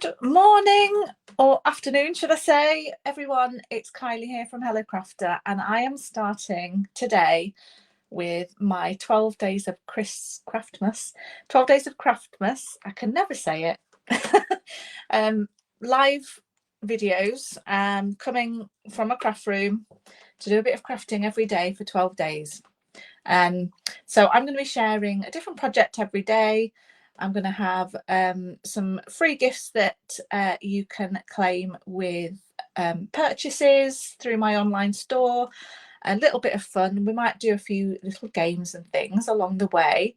Good morning or afternoon, should I say, everyone. It's Kylie here from Hello Crafter, and I am starting today with my 12 days of Craftmas. 12 days of Craftmas. I can never say it. Live videos coming from a craft room to do a bit of crafting every day for 12 days. So I'm going to be sharing a different project every day. I'm going to have some free gifts that you can claim with purchases through my online store. A little bit of fun. We might do a few little games and things along the way.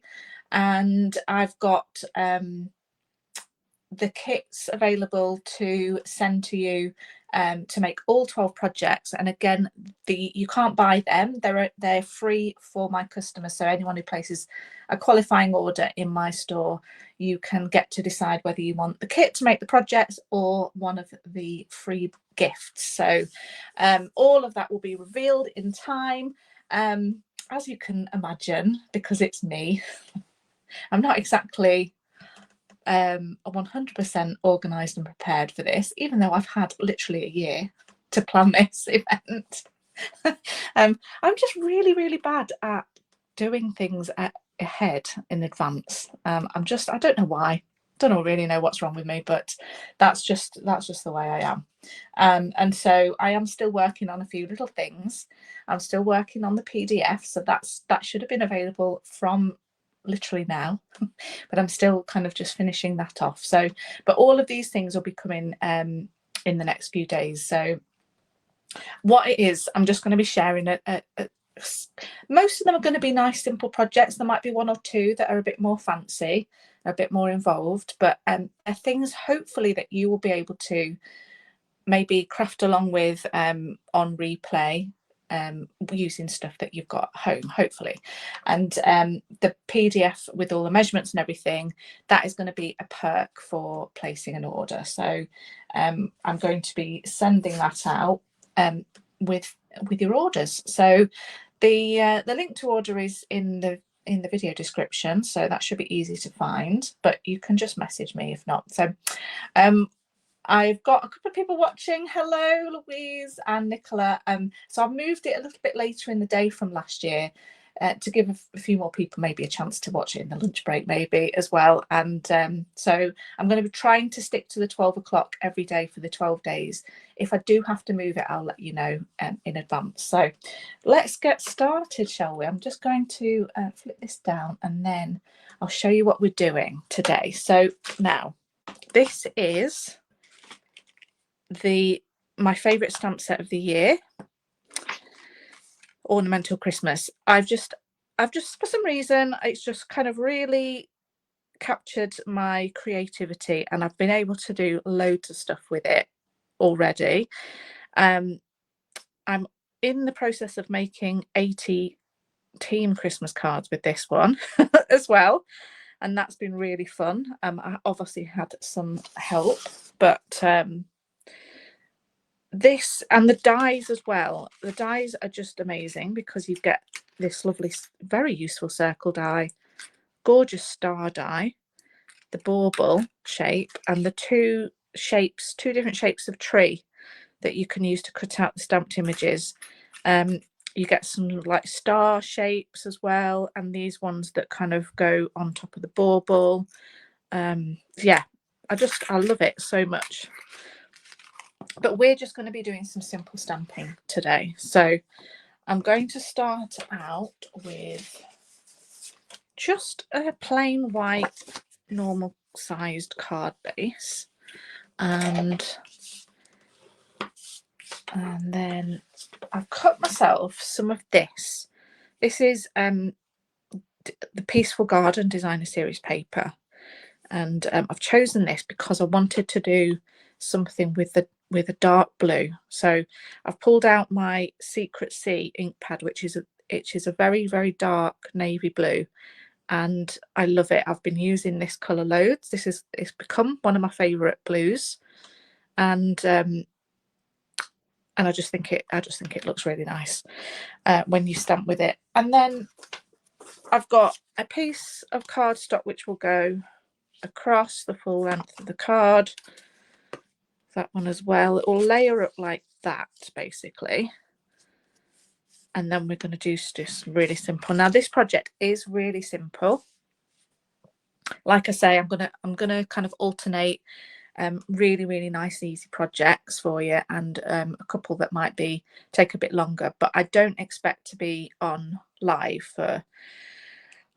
And I've got the kits available to send to you to make all 12 projects. And again, you can't buy them. They're free for my customers. So anyone who places a qualifying order in my store, you can get to decide whether you want the kit to make the projects or one of the free gifts. So all of that will be revealed in time. As you can imagine, because it's me, I'm not exactly 100% organised and prepared for this, even though I've had literally a year to plan this event. I'm just really bad at doing things ahead in advance. I don't know why. Don't really know what's wrong with me, but that's just the way I am. And so I am still working on a few little things. I'm still working on the PDF, so that should have been available from literally now, but I'm still kind of just finishing that off. So, but all of these things will be coming in the next few days. So what it is, I'm just going to be sharing most of them are going to be nice simple projects. There might be one or two that are a bit more fancy, a bit more involved, but they're things hopefully that you will be able to maybe craft along with on replay, using stuff that you've got at home, hopefully. And the PDF with all the measurements and everything, that is going to be a perk for placing an order. So I'm going to be sending that out with your orders. So the link to order is in the video description, so that should be easy to find, but you can just message me if not. So I've got a couple of people watching. Hello, Louise and Nicola. So I've moved it a little bit later in the day from last year to give a few more people maybe a chance to watch it in the lunch break maybe as well. And so I'm going to be trying to stick to the 12 o'clock every day for the 12 days. If I do have to move it, I'll let you know in advance. So let's get started, shall we? I'm just going to flip this down and then I'll show you what we're doing today. So now this is my favorite stamp set of the year, Ornamental Christmas. I've just for some reason it's just kind of really captured my creativity, and I've been able to do loads of stuff with it already. I'm in the process of making 80 team Christmas cards with this one as well, and that's been really fun. I obviously had some help, but this and the dies as well. The dies are just amazing because you get this lovely, very useful circle die, gorgeous star die, the bauble shape, and the two different shapes of tree that you can use to cut out the stamped images. You get some like star shapes as well, and these ones that kind of go on top of the bauble. Yeah, I love it so much. But we're just going to be doing some simple stamping today. So I'm going to start out with just a plain white normal sized card base, and then I've cut myself some of this. This is the Peaceful Garden Designer Series paper, and I've chosen this because I wanted to do something with a dark blue. So I've pulled out my Secret Sea ink pad, which is a very dark navy blue, and I love it. I've been using this colour loads. It's become one of my favourite blues, and I just think it looks really nice when you stamp with it. And then I've got a piece of cardstock which will go across the full length of the card. that one as well. It will layer up like that basically, and then we're going to do just really simple. Now this project is really simple. Like I say, I'm gonna kind of alternate really nice easy projects for you, and a couple that might be take a bit longer, but I don't expect to be on live for,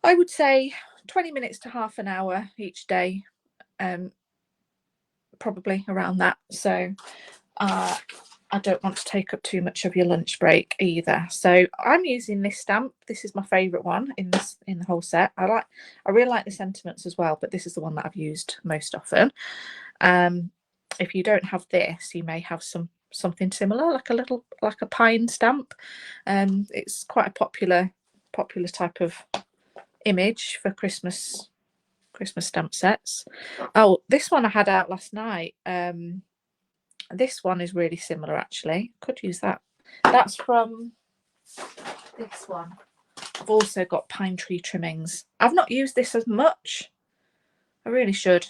I would say, 20 minutes to half an hour each day, probably around that. So I don't want to take up too much of your lunch break either. So I'm using this stamp. This is my favourite one in the whole set. I really like the sentiments as well, but this is the one that I've used most often. If you don't have this, you may have something similar, like a pine stamp. It's quite a popular type of image for Christmas stamp sets. Oh, this one I had out last night. This one is really similar, actually. Could use that. That's from this one. I've also got pine tree trimmings. I've not used this as much. I really should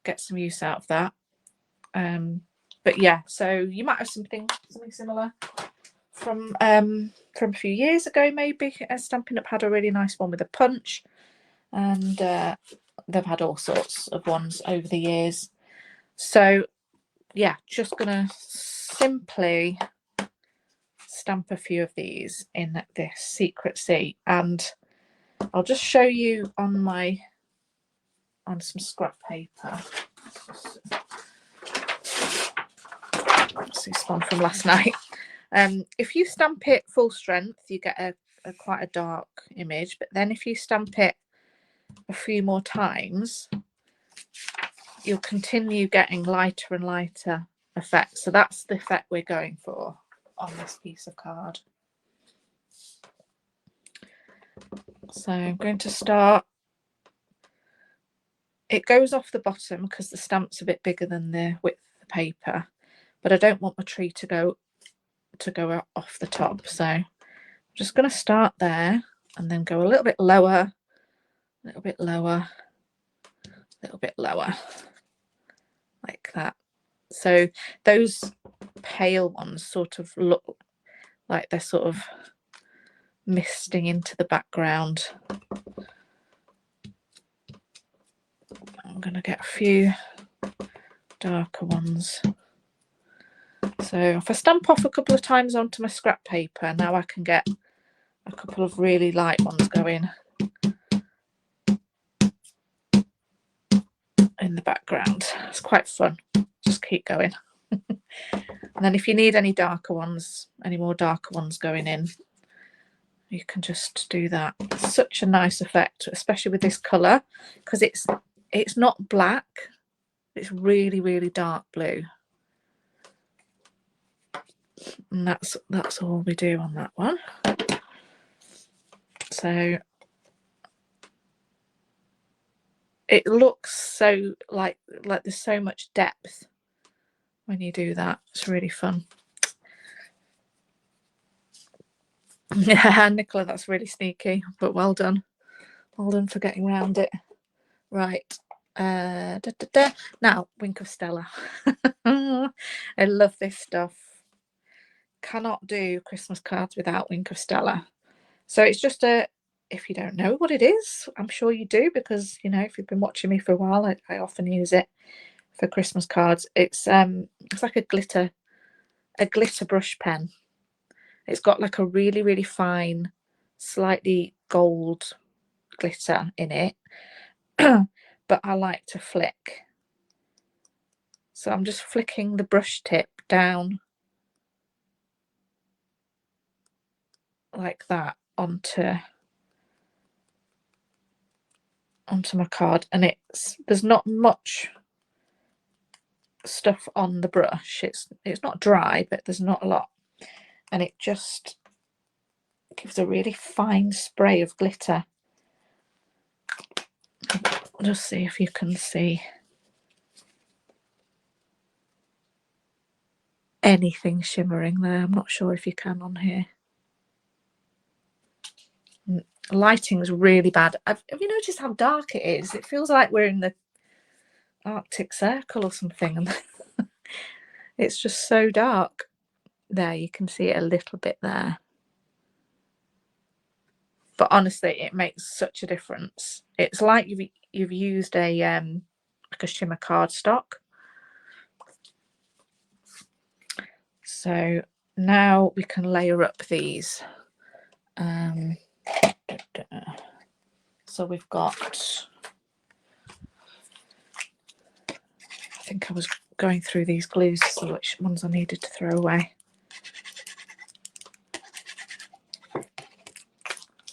get some use out of that. But yeah, so you might have something similar from a few years ago, maybe. Stampin' Up had a really nice one with a punch, and they've had all sorts of ones over the years. So yeah, just gonna simply stamp a few of these in this Secret Sea, and I'll just show you on some scrap paper. This is one from last night. If you stamp it full strength, you get quite a dark image, but then if you stamp it a few more times, you'll continue getting lighter and lighter effects. So that's the effect we're going for on this piece of card. So I'm going to start. It goes off the bottom because the stamp's a bit bigger than the width of the paper, but I don't want my tree to go off the top. So I'm just going to start there and then go a little bit lower, a little bit lower, a little bit lower, like that. So those pale ones sort of look like they're sort of misting into the background. I'm going to get a few darker ones. So if I stamp off a couple of times onto my scrap paper, now I can get a couple of really light ones going in the background. It's quite fun. Just keep going. And then if you need any more darker ones going in, you can just do that. It's such a nice effect, especially with this colour, because it's not black, it's really dark blue. And that's all we do on that one. So it looks so like there's so much depth when you do that. It's really fun. Yeah, Nicola, that's really sneaky, but well done. Well done for getting around it. Right. Now, Wink of Stella. I love this stuff. Cannot do Christmas cards without Wink of Stella. So it's just if you don't know what it is, I'm sure you do, because if you've been watching me for a while, I often use it for Christmas cards. It's like a glitter brush pen. It's got like a really fine, slightly gold glitter in it, but I like to flick. So I'm just flicking the brush tip down like that onto my card, and there's not much stuff on the brush. It's not dry, but there's not a lot, and it just gives a really fine spray of glitter. Just see if you can see anything shimmering there. I'm not sure if you can on here. Lighting is really bad. Have you noticed how dark it is? It feels like we're in the Arctic Circle or something. It's just so dark. There, you can see it a little bit there. But honestly, it makes such a difference. It's like you've used a like a shimmer cardstock. So now we can layer up these. So we've got, I think I was going through these glues to see which ones I needed to throw away.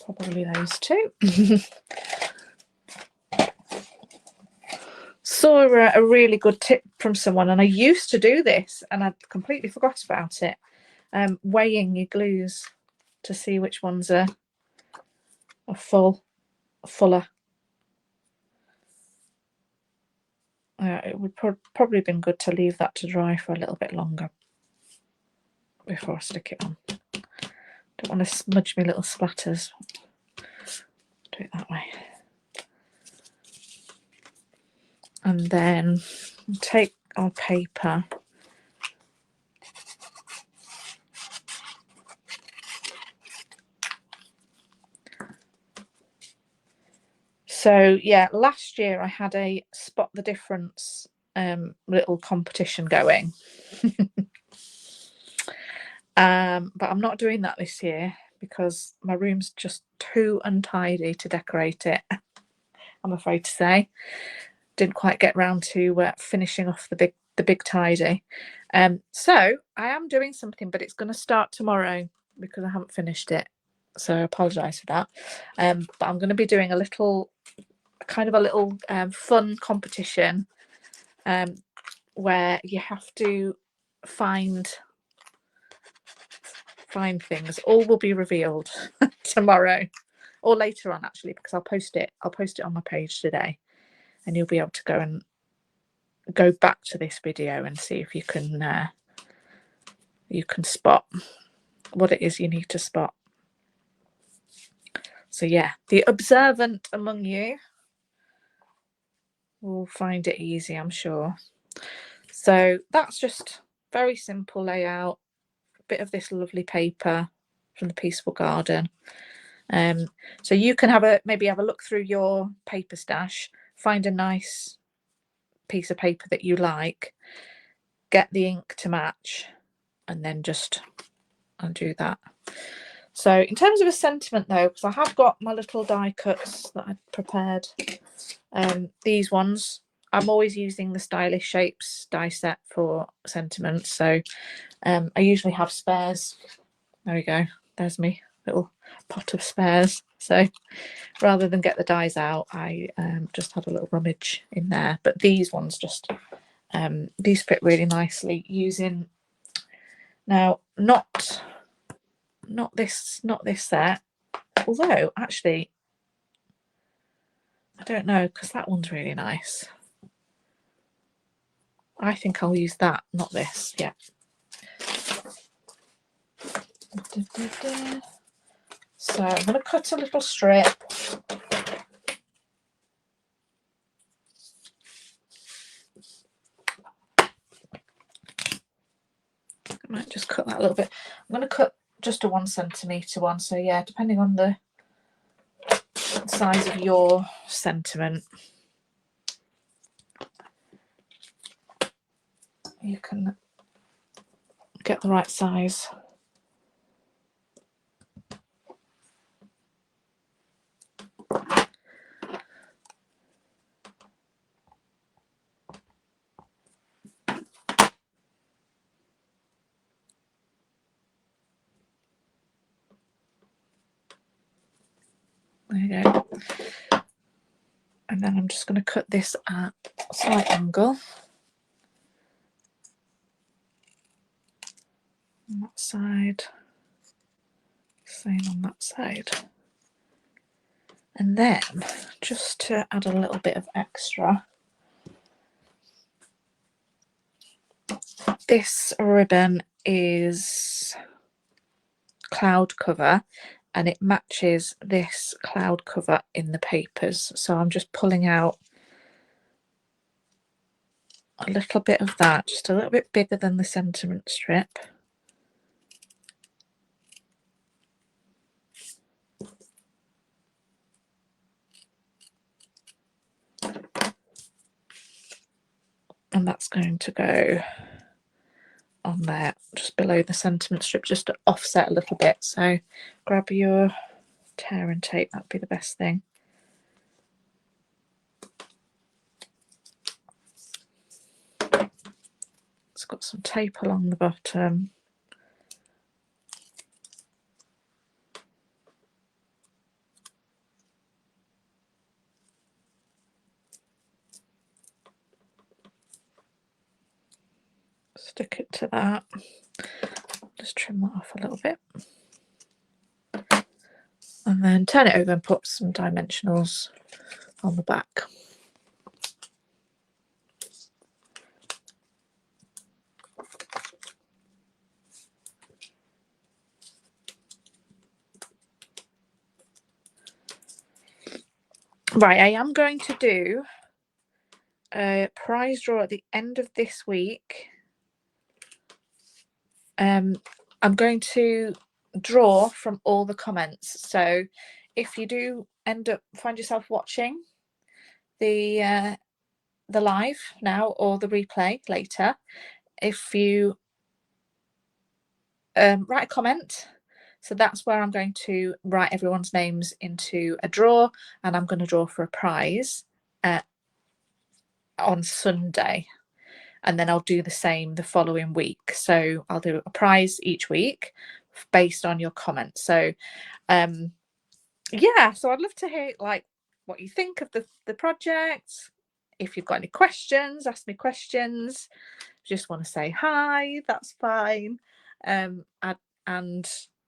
Probably those two. Saw a really good tip from someone, and I used to do this and I'd completely forgot about it. Weighing your glues to see which ones are fuller. It would probably have been good to leave that to dry for a little bit longer before I stick it on. Don't want to smudge my little splatters. Do it that way. And then take our paper. So yeah, last year I had a spot the difference little competition going. But I'm not doing that this year because my room's just too untidy to decorate it, I'm afraid to say. Didn't quite get round to finishing off the big tidy. So I am doing something, but it's going to start tomorrow because I haven't finished it. So I apologise for that. But I'm going to be doing a little fun competition where you have to find things. All will be revealed tomorrow or later on, actually, because I'll post it on my page today, and you'll be able to go back to this video and see if you can spot what it is you need to spot. So yeah, the observant among you will find it easy, I'm sure. So that's just very simple layout. A bit of this lovely paper from the Peaceful Garden. So you can maybe have a look through your paper stash, find a nice piece of paper that you like, get the ink to match, and then just undo that. So in terms of a sentiment though, because I have got my little die cuts that I prepared, these ones, I'm always using the Stylish Shapes die set for sentiments. So I usually have spares. There we go. There's me little pot of spares. So rather than get the dies out, I just have a little rummage in there. But these ones just these fit really nicely using now not this set, although actually I don't know, because that one's really nice. I think I'll use that, not this. Yeah. So I'm going to cut a little strip. I might just cut that a little bit. I'm going to cut just a 1 centimetre one. So yeah, depending on the size of your sentiment, you can get the right size. There you go. And then I'm just going to cut this at a slight angle. On that side, same on that side. And then, just to add a little bit of extra, this ribbon is cloud cover, and it matches this cloud cover in the papers. So I'm just pulling out a little bit of that, just a little bit bigger than the sentiment strip. And that's going to go on there, just below the sentiment strip, just to offset a little bit. So grab your tear and tape, that'd be the best thing. It's got some tape along the bottom. Stick it to that. Just trim that off a little bit. And then turn it over and put some dimensionals on the back. Right, I am going to do a prize draw at the end of this week. I'm going to draw from all the comments. So if you do find yourself watching the live now or the replay later, if you write a comment, so that's where I'm going to write everyone's names into a draw, and I'm going to draw for a prize on Sunday. And then I'll do the same the following week. So I'll do a prize each week based on your comments. So yeah, so I'd love to hear like what you think of the project. If you've got any questions, ask me questions. Just want to say hi, that's fine. And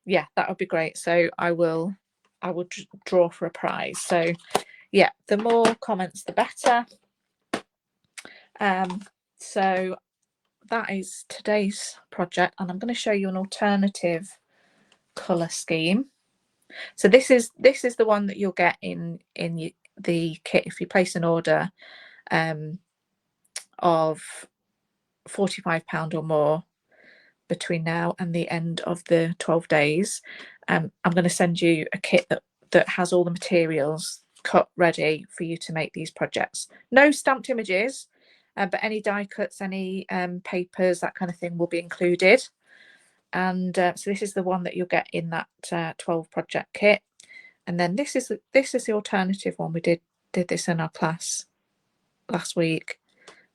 yeah, that would be great. So I will draw for a prize. So yeah, the more comments the better. So that is today's project, and I'm going to show you an alternative colour scheme. So this is the one that you'll get in the kit if you place an order of £45 or more between now and the end of the 12 days. I'm going to send you a kit that has all the materials cut ready for you to make these projects. No stamped images. But any die cuts, any papers, that kind of thing will be included. And so this is the one that you'll get in that 12 project kit. And then this is the alternative one. We did this in our class last week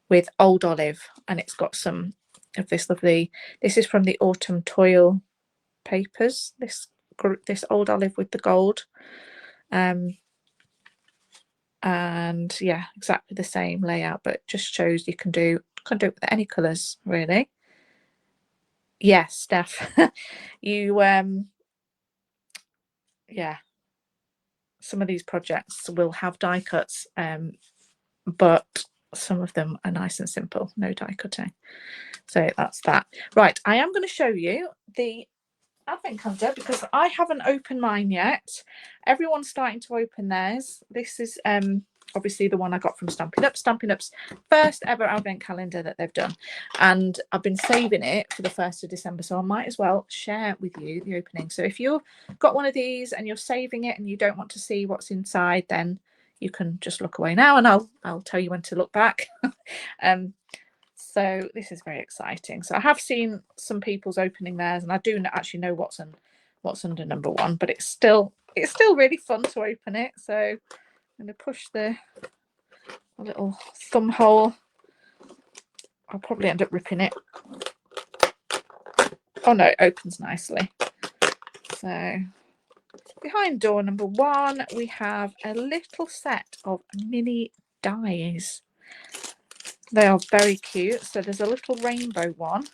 with Old Olive, and it's got some of this lovely. This is from the Autumn Toil papers. This Old Olive with the gold. And yeah, exactly the same layout, but it just shows you can do it with any colours really. Yes, Steph. You yeah, some of these projects will have die cuts, but some of them are nice and simple, no die cutting. So that's that. Right, I am going to show you the advent calendar because I haven't opened mine yet. Everyone's starting to open theirs. This is obviously the one I got from Stampin' Up. Stampin' Up's first ever advent calendar that they've done, and I've been saving it for the 1st of December, so I might as well share with you the opening. So if you've got one of these and you're saving it and you don't want to see what's inside, then you can just look away now, and I'll tell you when to look back. So this is very exciting. So I have seen some people's opening theirs, and I do actually know what's under number 1, but it's still really fun to open it. So I'm going to push the little thumb hole. I'll probably end up ripping it. Oh no, it opens nicely. So behind door number 1, we have a little set of mini dies. They are very cute. So there's a little rainbow one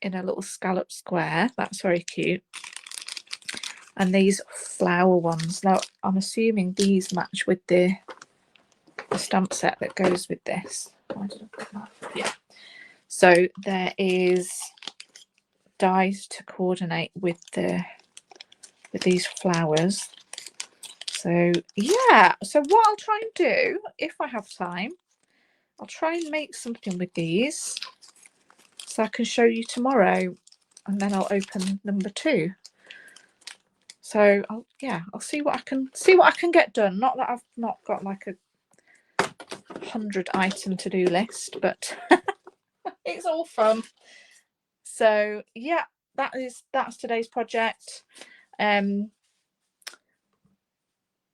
in a little scallop square. That's very cute. And these flower ones. Now, I'm assuming these match with the stamp set that goes with this. Why did I put that? Yeah. So there is dies to coordinate with these flowers. So yeah, so what I'll try and do, if I have time, I'll try and make something with these so I can show you tomorrow, and then I'll open number 2. So I'll see what I can get done. Not that I've not got like a 100 item to do list, but it's all fun. So yeah, that's today's project.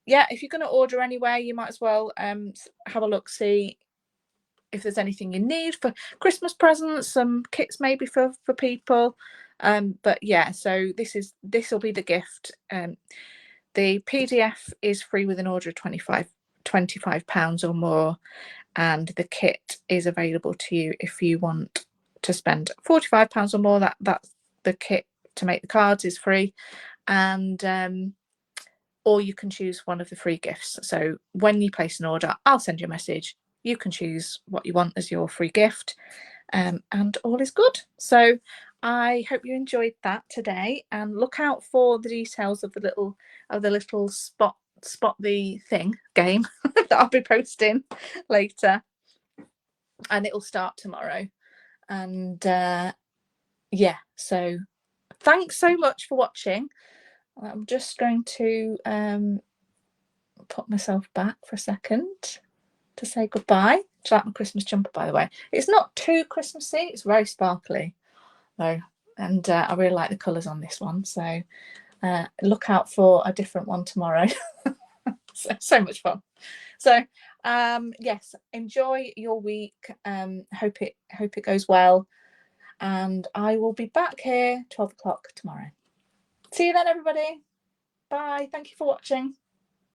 Yeah, if you're going to order anywhere, you might as well have a look, see if there's anything you need for Christmas presents, some kits maybe for people. But yeah, so this will be the gift. The PDF is free with an order of £25 or more, and the kit is available to you if you want to spend £45 or more. That's the kit to make the cards is free, and or you can choose one of the free gifts. So when you place an order, I'll send you a message. You can choose what you want as your free gift, and all is good. So I hope you enjoyed that today, and look out for the details of the little spot the thing game that I'll be posting later, and it'll start tomorrow. And yeah, so thanks so much for watching. I'm just going to put myself back for a second to say goodbye. Do you like my Christmas jumper, by the way? It's not too Christmassy, it's very sparkly though, and I really like the colours on this one, so look out for a different one tomorrow. so much fun. So yes, enjoy your week. Hope it goes well, and I will be back here 12 o'clock tomorrow. See you then, everybody. Bye. Thank you for watching.